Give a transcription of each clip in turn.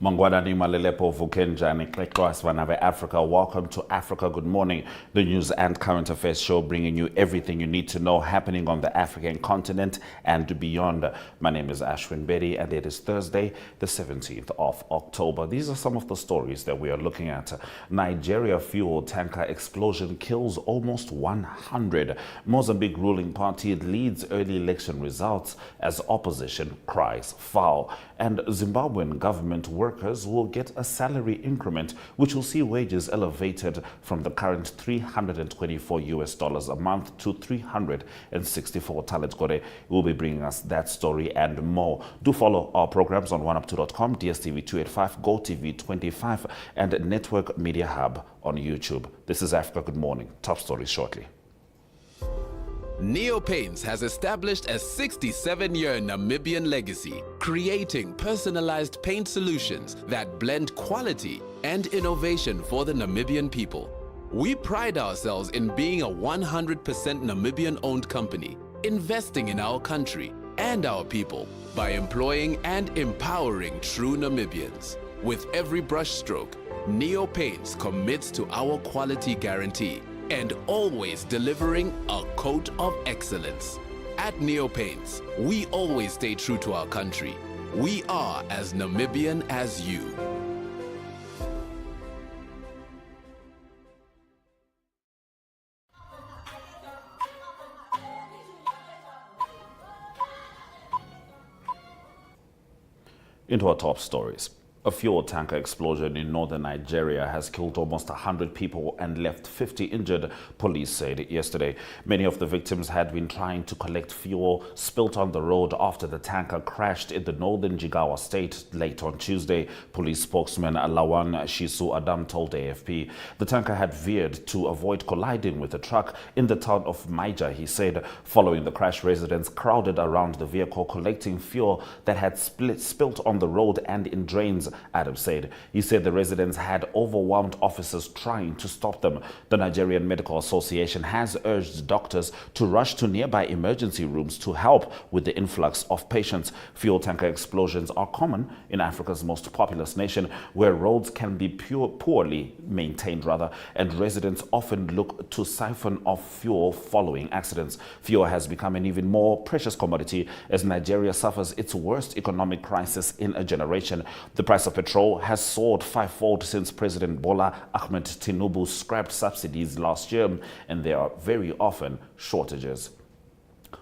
Mangwanani Malelepo Vukenjani Klekwas Vanave Africa. Welcome to Africa Good Morning, the news and current affairs show bringing you everything you need to know happening on the African continent and beyond. My name is Ashwin Bedi and it is Thursday, the 17th of October. These are some of the stories that we are looking at. Nigeria fuel tanker explosion kills almost 100. Mozambique ruling party leads early election results as opposition cries foul. And Zimbabwean government workers will get a salary increment, which will see wages elevated from the current $324 a month to 364. Talet Gore will be bringing us that story and more. Do follow our programs on oneup2.com, DSTV 285, GoTV 25, and Network Media Hub on YouTube. This is Africa Good Morning. Top stories shortly. Neo Paints has established a 67-year Namibian legacy, creating personalized paint solutions that blend quality and innovation for the Namibian people. We pride ourselves in being a 100% Namibian-owned company, investing in our country and our people by employing and empowering true Namibians. With every brushstroke, Neo Paints commits to our quality guarantee and always delivering a coat of excellence. At Neo Paints, we always stay true to our country. We are as Namibian as you. Into our top stories. A fuel tanker explosion in northern Nigeria has killed almost 100 people and left 50 injured, police said yesterday. Many of the victims had been trying to collect fuel spilt on the road after the tanker crashed in the northern Jigawa state late on Tuesday, police spokesman Lawan Shisu Adam told AFP. The tanker had veered to avoid colliding with a truck in the town of Maija, he said. Following the crash, residents crowded around the vehicle collecting fuel that had spilt on the road and in drains, Adams said. He said the residents had overwhelmed officers trying to stop them. The Nigerian Medical Association has urged doctors to rush to nearby emergency rooms to help with the influx of patients. Fuel tanker explosions are common in Africa's most populous nation, where roads can be poorly maintained, and residents often look to siphon off fuel following accidents. Fuel has become an even more precious commodity as Nigeria suffers its worst economic crisis in a generation. The price of petrol has soared fivefold since President Bola Ahmed Tinubu scrapped subsidies last year, and there are very often shortages.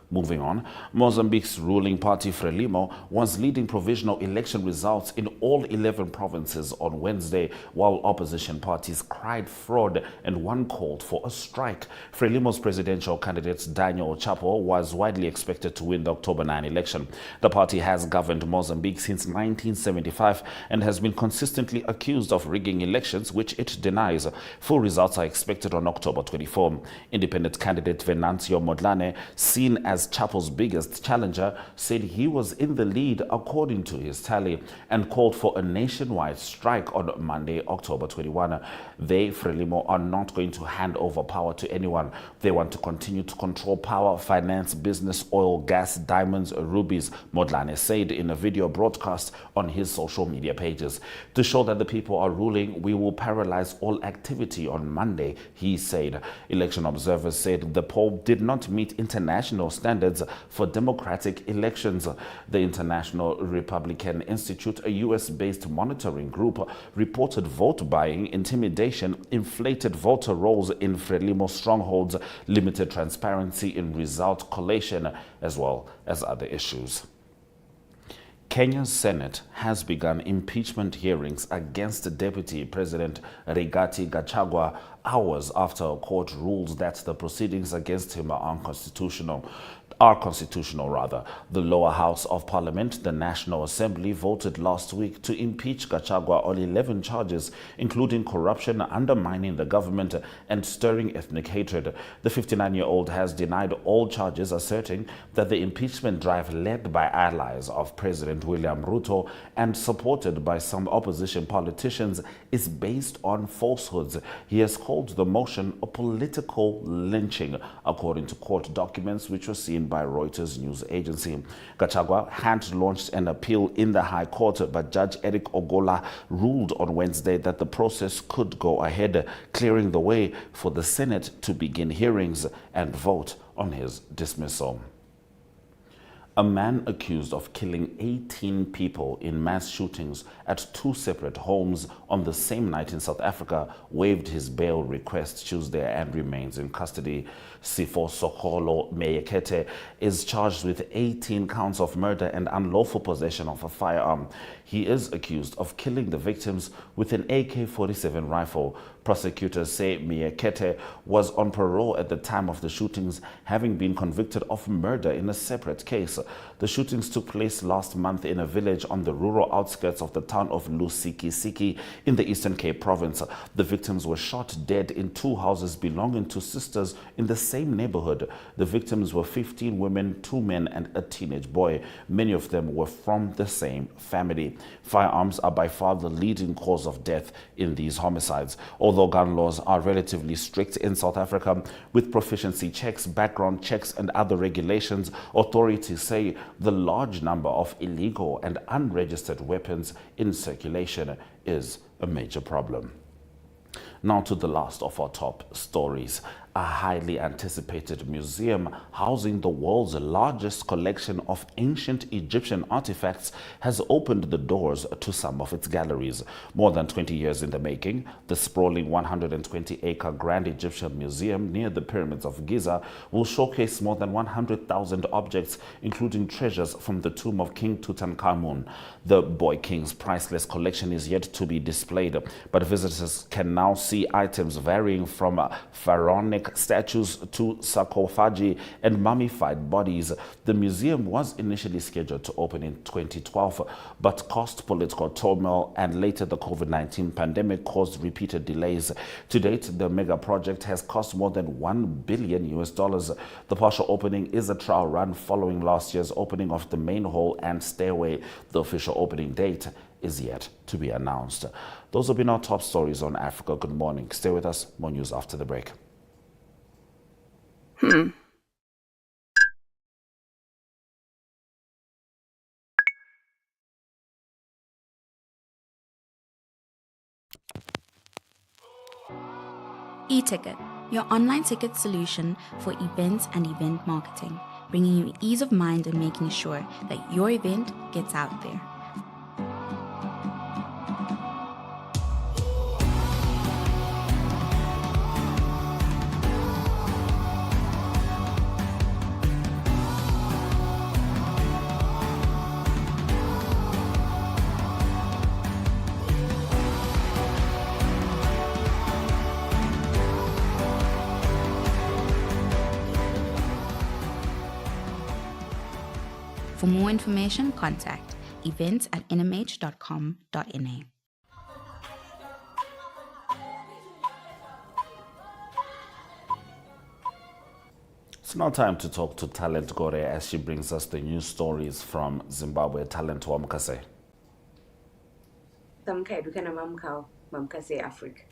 Moving on, Mozambique's ruling party Frelimo was leading provisional election results in all 11 provinces on Wednesday, while opposition parties cried fraud and one called for a strike. Frelimo's presidential candidate Daniel Chapo was widely expected to win the October 9 election. The party has governed Mozambique since 1975 and has been consistently accused of rigging elections, which it denies. Full results are expected on October 24. Independent candidate Venancio Modlane, seen as Chapo's biggest challenger, said he was in the lead according to his tally and called for a nationwide strike on Monday, October 21. They, Frelimo, are not going to hand over power to anyone. They want to continue to control power, finance, business, oil, gas, diamonds, rubies, Modlane said in a video broadcast on his social media pages. To show that the people are ruling, we will paralyze all activity on Monday, he said. Election observers said the poll did not meet international standards for democratic elections. The International Republican Institute, a US-based monitoring group, reported vote buying, intimidation, inflated voter rolls in Frelimo strongholds, limited transparency in result collation, as well as other issues. Kenya's Senate has begun impeachment hearings against Deputy President Rigathi Gachagua hours after a court ruled that the proceedings against him are constitutional. The lower house of parliament, the National Assembly, voted last week to impeach Gachagua on 11 charges, including corruption, undermining the government, and stirring ethnic hatred. The 59-year-old has denied all charges, asserting that the impeachment drive led by allies of President William Ruto and supported by some opposition politicians is based on falsehoods. He has called the motion a political lynching, according to court documents which were seen obtained by Reuters news agency. Gachagua had launched an appeal in the High Court, but Judge Eric Ogola ruled on Wednesday that the process could go ahead, clearing the way for the Senate to begin hearings and vote on his dismissal. A man accused of killing 18 people in mass shootings at two separate homes on the same night in South Africa waived his bail request Tuesday and remains in custody. Sifo Sokolo Meyekete is charged with 18 counts of murder and unlawful possession of a firearm. He is accused of killing the victims with an AK-47 rifle. Prosecutors say Meyekete was on parole at the time of the shootings, having been convicted of murder in a separate case. The shootings took place last month in a village on the rural outskirts of the town of Lusikisiki in the Eastern Cape province. The victims were shot dead in two houses belonging to sisters in the same neighborhood. The victims were 15 women, 2 men, and a teenage boy. Many of them were from the same family. Firearms are by far the leading cause of death in these homicides. Although gun laws are relatively strict in South Africa, with proficiency checks, background checks, and other regulations, authorities say the large number of illegal and unregistered weapons in circulation is a major problem. Now to the last of our top stories. A highly anticipated museum housing the world's largest collection of ancient Egyptian artifacts has opened the doors to some of its galleries. More than 20 years in the making, the sprawling 120-acre Grand Egyptian Museum near the pyramids of Giza will showcase more than 100,000 objects, including treasures from the tomb of King Tutankhamun. The Boy King's priceless collection is yet to be displayed, but visitors can now see items varying from pharaonic statues to sarcophagi and mummified bodies. The museum was initially scheduled to open in 2012, but cost, political turmoil, and later the COVID-19 pandemic caused repeated delays. To date, the mega project has cost more than $1 billion. The partial opening is a trial run following last year's opening of the main hall and stairway. The official opening date is yet to be announced. Those have been our top stories on Africa. Good morning. Stay with us. More news after the break. E-Ticket, your online ticket solution for events and event marketing, bringing you ease of mind and making sure that your event gets out there. For more information, contact events@nhh.com.na. It's now time to talk to Talent Gore as she brings us the news stories from Zimbabwe. Talent Wamkase. Mamkase Africa.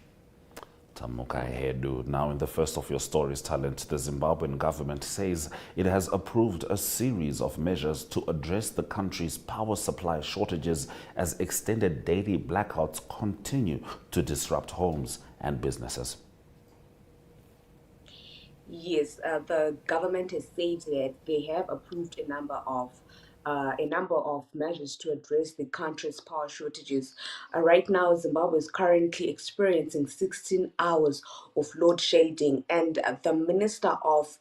Tamuka Hedu. Now, in the first of your stories, Talent, the Zimbabwean government says it has approved a series of measures to address the country's power supply shortages as extended daily blackouts continue to disrupt homes and businesses. Yes, the government has said that they have approved a number of measures to address the country's power shortages. Right now, Zimbabwe is currently experiencing 16 hours of load shedding, and the Minister of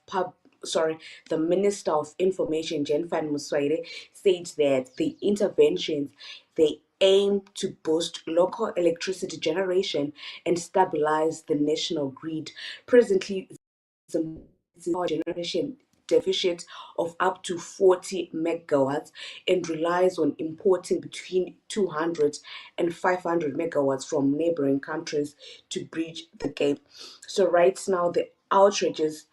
Information, Jenfan Muswaire, said that the interventions they aim to boost local electricity generation and stabilize the national grid. Presently, power generation deficit of up to 40 megawatts and relies on importing between 200 and 500 megawatts from neighboring countries to bridge the gap. So right now, the outages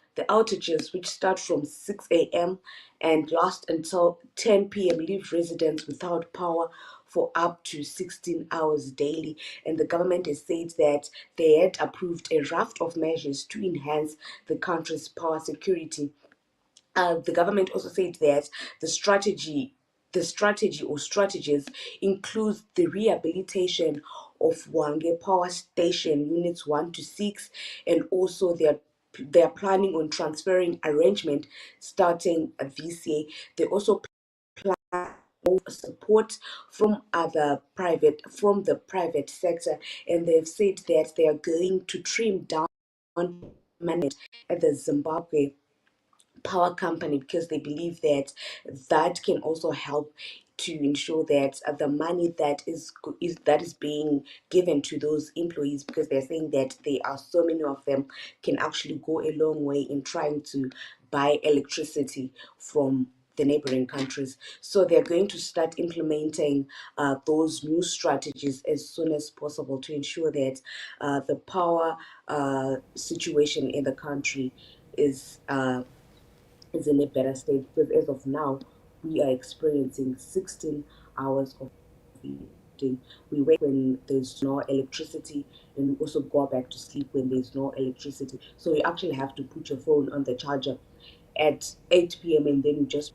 which start from 6 a.m. and last until 10 p.m. leave residents without power for up to 16 hours daily. And the government has said that they had approved a raft of measures to enhance the country's power security. The government also said that the strategy or strategies includes the rehabilitation of Wange Power Station Units 1 to 6, and also they are planning on transferring arrangement starting this year. They also plan support from the private sector, and they've said that they are going to trim down management at the Zimbabwe power company, because they believe that that can also help to ensure that the money that is being given to those employees, because they're saying that there are so many of them, can actually go a long way in trying to buy electricity from the neighboring countries. So they're going to start implementing those new strategies as soon as possible to ensure that the power situation in the country is is in a better state, because as of now we are experiencing 16 hours of heating. We wake when there's no electricity, and we also go back to sleep when there's no electricity. So you actually have to put your phone on the charger at 8 p.m. and then you just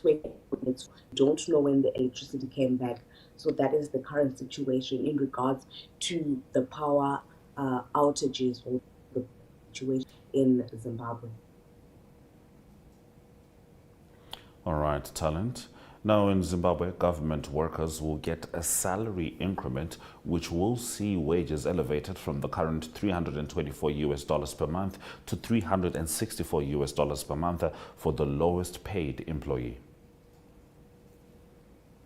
wait. You don't know when the electricity came back. So that is the current situation in regards to the power outages or the situation in Zimbabwe. All right, talent. Now in Zimbabwe, government workers will get a salary increment, which will see wages elevated from the current 324 US dollars per month to 364 US dollars per month for the lowest paid employee.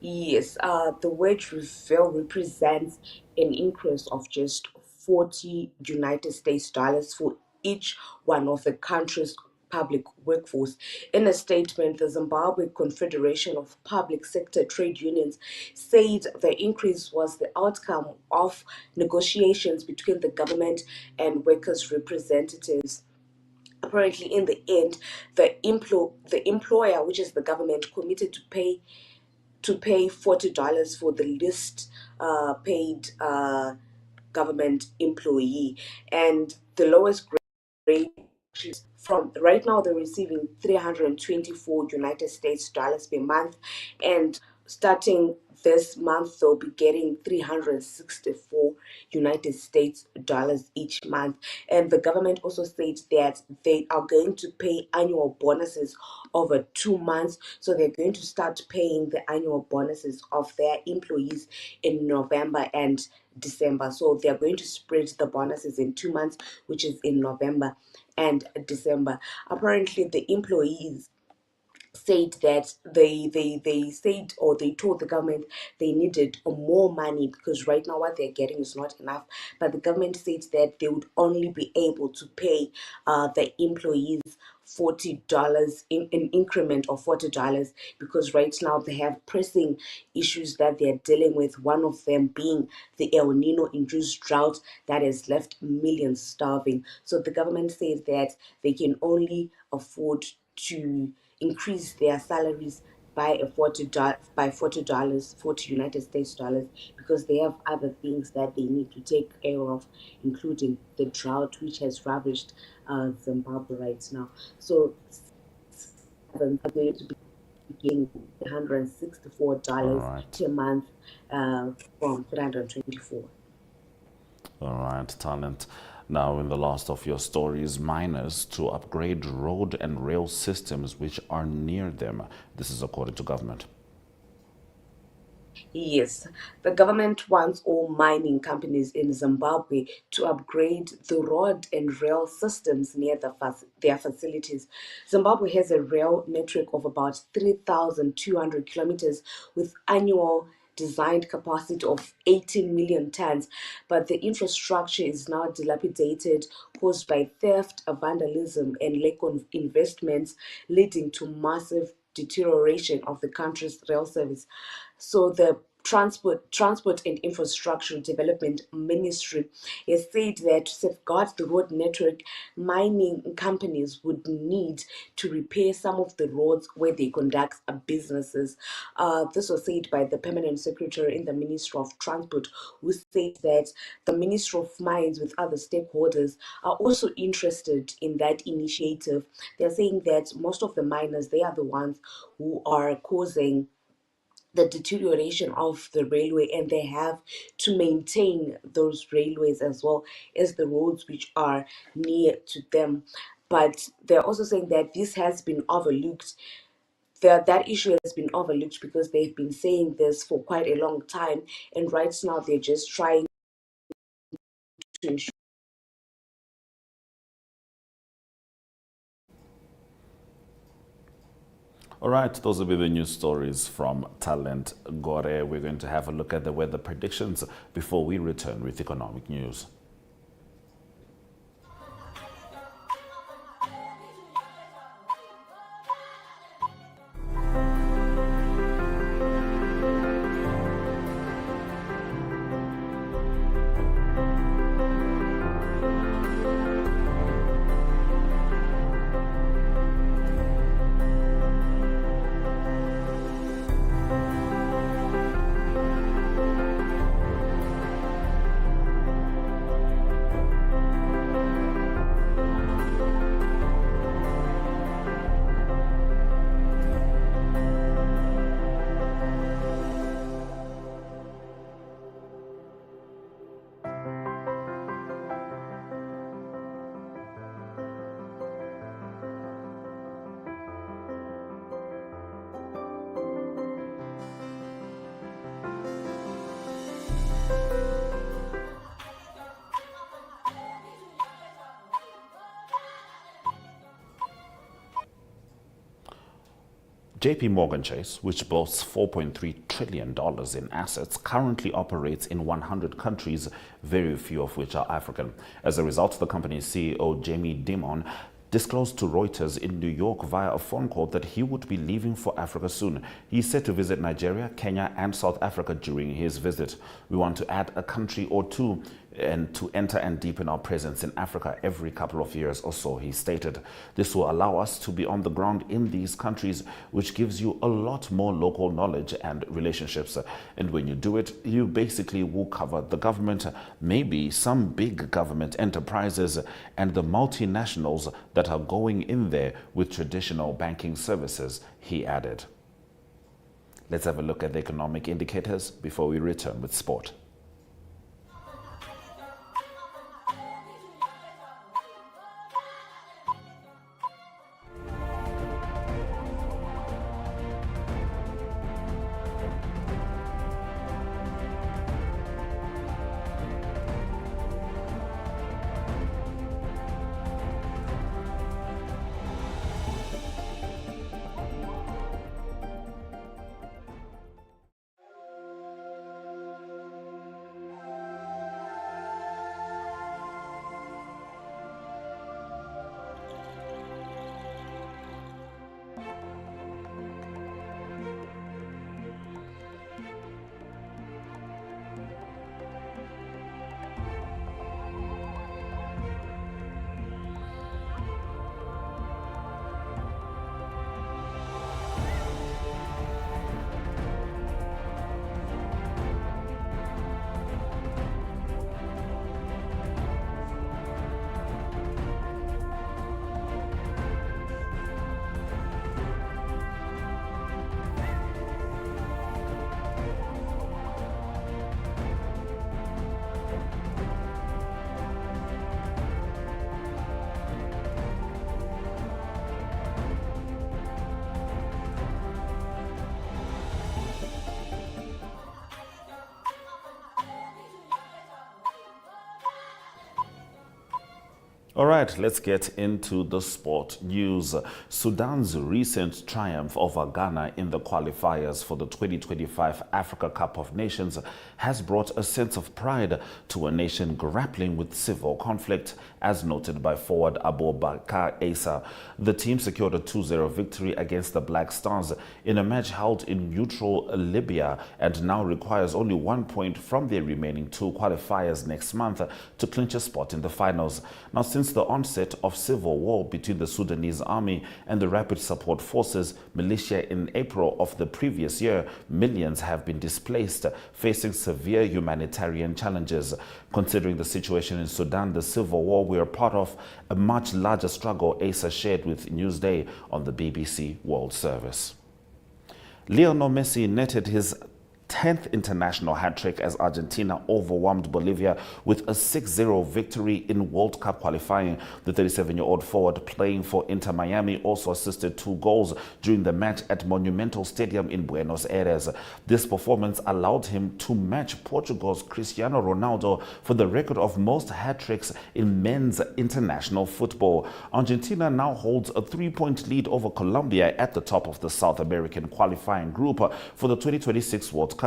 Yes, the wage reveal represents an increase of just 40 United States dollars for each one of the country's public workforce. In a statement, the Zimbabwe Confederation of Public Sector Trade Unions said the increase was the outcome of negotiations between the government and workers' representatives. Apparently, in the end, the employer, which is the government, committed to pay $40 for the least paid government employee, and the lowest grade, from right now they're receiving 324 United States dollars per month, and starting this month they'll be getting 364 United States dollars each month. And the government also said that they are going to pay annual bonuses over 2 months. So they're going to start paying the annual bonuses of their employees in November and December. So they're going to spread the bonuses in 2 months, which is in November and December. Apparently, the employees said that they said, or they told the government they needed more money, because right now what they're getting is not enough. But the government said that they would only be able to pay the employees $40 in an increment of $40, because right now they have pressing issues that they're dealing with, one of them being the El Nino induced drought that has left millions starving. So the government says that they can only afford to increase their salaries by $40, 40 United States dollars, because they have other things that they need to take care of, including the drought which has ravaged Zimbabwe right now. So are going to be getting All $164 right. per month from 324. All right, talent. Now, in the last of your stories, miners to upgrade road and rail systems which are near them. This is according to government. Yes, the government wants all mining companies in Zimbabwe to upgrade the road and rail systems near their facilities. Zimbabwe has a rail network of about 3,200 kilometers with annual designed capacity of 18 million tons, but the infrastructure is now dilapidated, caused by theft, vandalism, and lack of investments, leading to massive deterioration of the country's rail service. So the Transport and Infrastructure Development Ministry has said that to safeguard the road network, mining companies would need to repair some of the roads where they conduct businesses. This was said by the Permanent Secretary in the Ministry of Transport, who said that the Ministry of Mines with other stakeholders are also interested in that initiative. They're saying that most of the miners, they are the ones who are causing the deterioration of the railway, and they have to maintain those railways as well as the roads which are near to them. But they're also saying that this has been overlooked. That issue has been overlooked because they've been saying this for quite a long time, and right now they're just trying to ensure. All right, those will be the news stories from Talent Gore. We're going to have a look at the weather predictions before we return with economic news. JP Morgan Chase, which boasts $4.3 trillion in assets, currently operates in 100 countries, very few of which are African. As a result, the company's CEO, Jamie Dimon, disclosed to Reuters in New York via a phone call that he would be leaving for Africa soon. He's set to visit Nigeria, Kenya, and South Africa during his visit. We want to add a country or two and to enter and deepen our presence in Africa every couple of years or so, he stated. This will allow us to be on the ground in these countries, which gives you a lot more local knowledge and relationships. And when you do it, you basically will cover the government, maybe some big government enterprises, and the multinationals that are going in there with traditional banking services, he added. Let's have a look at the economic indicators before we return with sport. All right, let's get into the sport news. Sudan's recent triumph over Ghana in the qualifiers for the 2025 Africa Cup of Nations has brought a sense of pride to a nation grappling with civil conflict, as noted by forward Abubakar Asa. The team secured a 2-0 victory against the Black Stars in a match held in neutral Libya and now requires only 1 point from their remaining 2 qualifiers next month to clinch a spot in the finals. Now, since the onset of civil war between the Sudanese army and the Rapid Support Forces militia in April of the previous year, millions have been displaced, facing severe humanitarian challenges. Considering the situation in Sudan, the civil war we are part of, a much larger struggle, Asa shared with Newsday on the BBC World Service. Lionel Messi netted his 10th international hat-trick as Argentina overwhelmed Bolivia with a 6-0 victory in World Cup qualifying. The 37-year-old forward playing for Inter Miami also assisted 2 goals during the match at Monumental Stadium in Buenos Aires. This performance allowed him to match Portugal's Cristiano Ronaldo for the record of most hat-tricks in men's international football. Argentina now holds a 3-point lead over Colombia at the top of the South American qualifying group for the 2026 World Cup.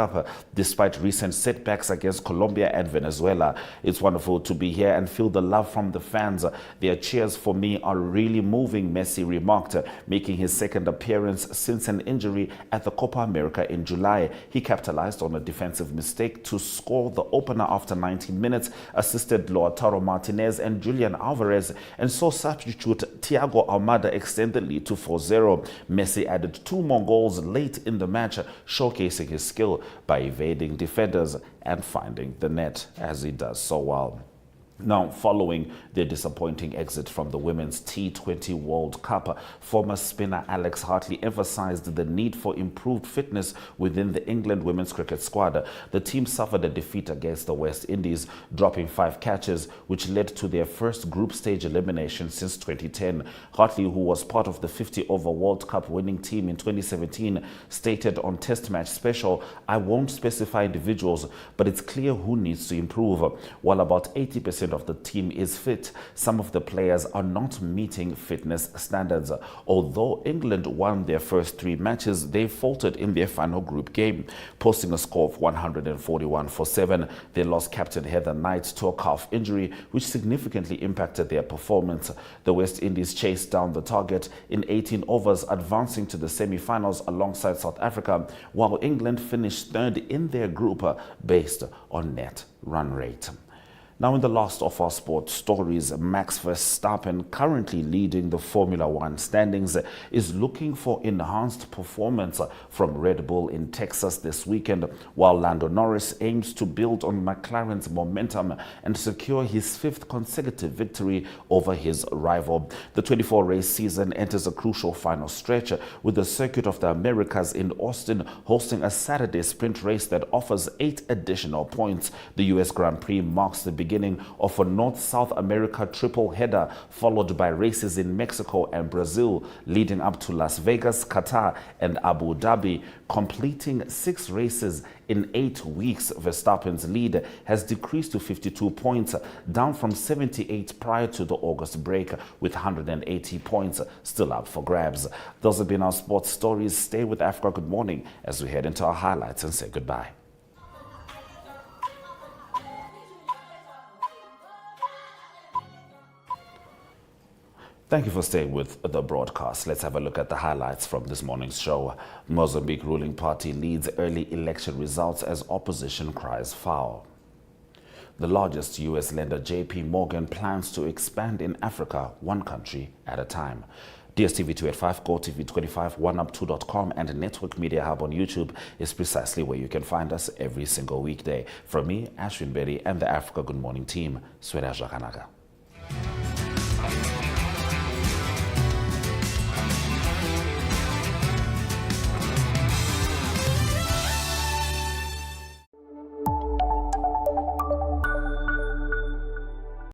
Despite recent setbacks against Colombia and Venezuela. It's wonderful to be here and feel the love from the fans. Their cheers for me are really moving, Messi remarked, making his second appearance since an injury at the Copa America in July. He capitalized on a defensive mistake to score the opener after 19 minutes, assisted Lautaro Martinez and Julian Alvarez, and saw substitute Thiago Almada extend the lead to 4-0. Messi added 2 more goals late in the match, showcasing his skill by evading defenders and finding the net, as he does so well. Now, following their disappointing exit from the Women's T20 World Cup, former spinner Alex Hartley emphasized the need for improved fitness within the England women's cricket squad. The team suffered a defeat against the West Indies, dropping 5 catches, which led to their first group stage elimination since 2010. Hartley, who was part of the 50-over World Cup winning team in 2017, stated on Test Match Special, "I won't specify individuals, but it's clear who needs to improve. While about 80% of the team is fit, some of the players are not meeting fitness standards. Although England won their first 3 matches, they faltered in their final group game, posting a score of 141 for 7. They lost captain Heather Knight to a calf injury, which significantly impacted their performance. The West Indies chased down the target in 18 overs, advancing to the semi-finals alongside South Africa, while England finished 3rd in their group based on net run rate." Now, in the last of our sports stories, Max Verstappen, currently leading the Formula One standings, is looking for enhanced performance from Red Bull in Texas this weekend, while Lando Norris aims to build on McLaren's momentum and secure his 5th consecutive victory over his rival. The 24-race season enters a crucial final stretch, with the Circuit of the Americas in Austin hosting a Saturday sprint race that offers 8 additional points. The U.S. Grand Prix marks the beginning of a North-South America triple header, followed by races in Mexico and Brazil, leading up to Las Vegas, Qatar, and Abu Dhabi. Completing 6 races in 8 weeks, Verstappen's lead has decreased to 52 points, down from 78 prior to the August break, with 180 points still up for grabs. Those have been our sports stories. Stay with Africa Good Morning as we head into our highlights and say goodbye. Thank you for staying with the broadcast. Let's have a look at the highlights from this morning's show. Mozambique ruling party leads early election results as opposition cries foul. The largest U.S. lender, J.P. Morgan, plans to expand in Africa, one country at a time. DSTV 285, GoTV 25, OneUp2.com, and Network Media Hub on YouTube is precisely where you can find us every single weekday. From me, Ashwin Berry, and the Africa Good Morning team, Swera Jakanaga.